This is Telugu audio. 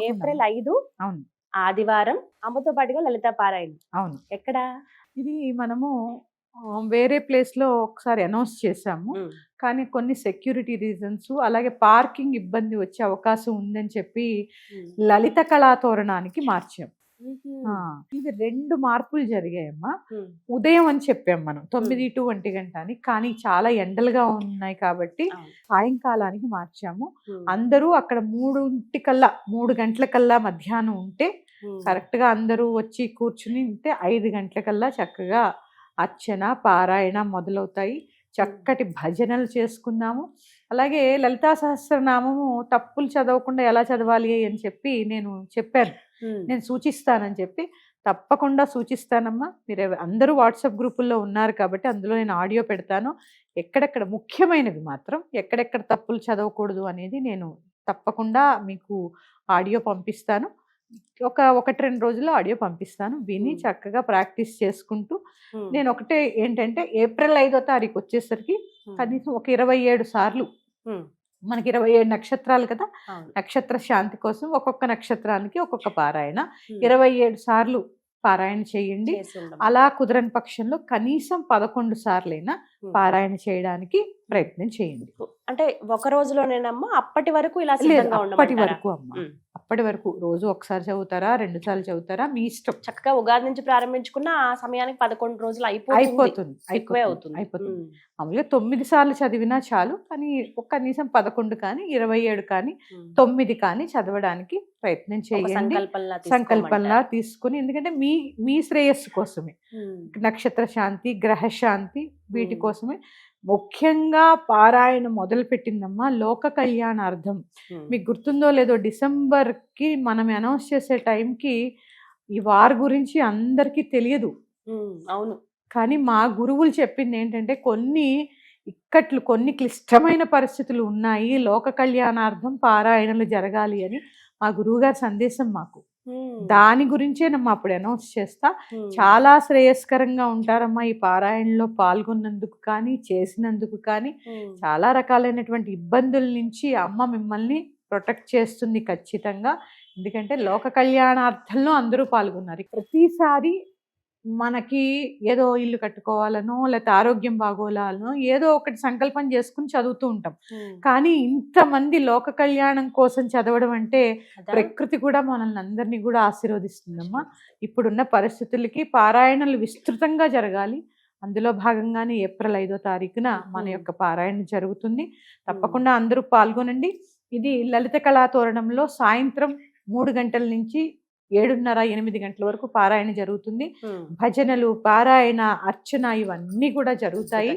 ఏప్రిల్ 5 అవును ఆదివారం అమ్మతో పాటుగా లలిత పారాయణ. అవును ఎక్కడ? ఇది మనము వేరే ప్లేస్లో ఒకసారి అనౌన్స్ చేశాము. కానీ కొన్ని సెక్యూరిటీ రీజన్స్ అలాగే పార్కింగ్ ఇబ్బంది వచ్చే అవకాశం ఉందని చెప్పి లలిత కళాతోరణానికి మార్చాం. ఇవి 2 మార్పులు జరిగాయమ్మా. ఉదయం అని చెప్పాం మనం 9 to 1 గంట అని, కానీ చాలా ఎండలుగా ఉన్నాయి కాబట్టి సాయంకాలానికి మార్చాము. అందరూ అక్కడ 3 గంటలకల్లా మధ్యాహ్నం ఉంటే కరెక్ట్ గా అందరూ వచ్చి కూర్చుని ఉంటే 5 గంటలకల్లా చక్కగా అర్చన పారాయణ మొదలవుతాయి. చక్కటి భజనలు చేసుకున్నాము. అలాగే లలితా సహస్రనామము తప్పులు చదవకుండా ఎలా చదవాలి అని చెప్పి నేను చెప్పాను. నేను సూచిస్తానని చెప్పి తప్పకుండా సూచిస్తానమ్మా. మీరు అందరూ వాట్సాప్ గ్రూపుల్లో ఉన్నారు కాబట్టి అందులో నేను ఆడియో పెడతాను. ఎక్కడెక్కడ ముఖ్యమైనవి మాత్రం ఎక్కడెక్కడ తప్పులు చదవకూడదు అనేది నేను తప్పకుండా మీకు ఆడియో పంపిస్తాను. 1-2 రోజుల్లో ఆడియో పంపిస్తాను. విని చక్కగా ప్రాక్టీస్ చేసుకుంటూ నేను ఒకటే ఏంటంటే ఏప్రిల్ 5వ తారీఖు వచ్చేసరికి కనీసం ఒక 27 సార్లు, మనకి 27 నక్షత్రాలు కదా, నక్షత్ర శాంతి కోసం ఒక్కొక్క నక్షత్రానికి ఒక్కొక్క పారాయణ 27 సార్లు పారాయణ చేయండి. అలా కుదరని పక్షంలో కనీసం 11 సార్లైనా పారాయణ చేయడానికి ప్రయత్నం చేయండి. అంటే ఒక రోజులోనేనమ్మా? అప్పటి వరకు ఇలా అప్పటి వరకు అమ్మా, అప్పటి వరకు రోజు ఒకసారి చదువుతారా 2 సార్లు చదువుతారా మీ ఇష్టం. చక్కగా ఉగాది నుంచి ప్రారంభించుకున్న ఆ సమయానికి 11 రోజులు అయిపోతుంది. మామూలుగా 9 సార్లు చదివినా చాలు, కానీ కనీసం 11 కానీ 27 కానీ 9 కానీ చదవడానికి ప్రయత్నం చేయండి. సంకల్పంలా తీసుకుని, ఎందుకంటే మీ శ్రేయస్సు కోసమే, నక్షత్ర శాంతి గ్రహ శాంతి వీటి కోసమే ముఖ్యంగా పారాయణ మొదలు పెట్టిందమ్మా. లోక కళ్యాణార్థం. మీకు గుర్తుందో లేదో, డిసెంబర్కి మనం అనౌన్స్ చేసే టైంకి ఈ వార్ గురించి అందరికీ తెలియదు. అవును. కానీ మా గురువులు చెప్పింది ఏంటంటే కొన్ని క్లిష్టమైన పరిస్థితులు ఉన్నాయి, లోక కళ్యాణార్థం పారాయణలు జరగాలి అని మా గురువు గారి సందేశం మాకు. దాని గురించేనమ్మా అప్పుడు అనౌన్స్ చేస్తా. చాలా శ్రేయస్కరంగా ఉంటారమ్మా ఈ పారాయణలో పాల్గొన్నందుకు కానీ చేసినందుకు కానీ. చాలా రకాలైనటువంటి ఇబ్బందుల నుంచి అమ్మ మిమ్మల్ని ప్రొటెక్ట్ చేస్తుంది ఖచ్చితంగా. ఎందుకంటే లోక కళ్యాణార్థంలో అందరూ పాల్గొన్నారు. ప్రతిసారి మనకి ఏదో ఇల్లు కట్టుకోవాలనో లేకపోతే ఆరోగ్యం బాగోలాలనో ఏదో ఒకటి సంకల్పం చేసుకుని చదువుతూ ఉంటాం. కానీ ఇంతమంది లోక కళ్యాణం కోసం చదవడం అంటే ప్రకృతి కూడా మనల్ని అందరినీ కూడా ఆశీర్వదిస్తుందమ్మా. ఇప్పుడున్న పరిస్థితులకి పారాయణలు విస్తృతంగా జరగాలి. అందులో భాగంగానే ఏప్రిల్ 5వ తారీఖున మన యొక్క పారాయణ జరుగుతుంది. తప్పకుండా అందరూ పాల్గొనండి. ఇది లలిత కళాతోరణంలో సాయంత్రం 3 గంటల నుంచి 7:30-8 గంటల వరకు పారాయణ జరుగుతుంది. భజనలు పారాయణ అర్చన ఇవన్నీ కూడా జరుగుతాయి.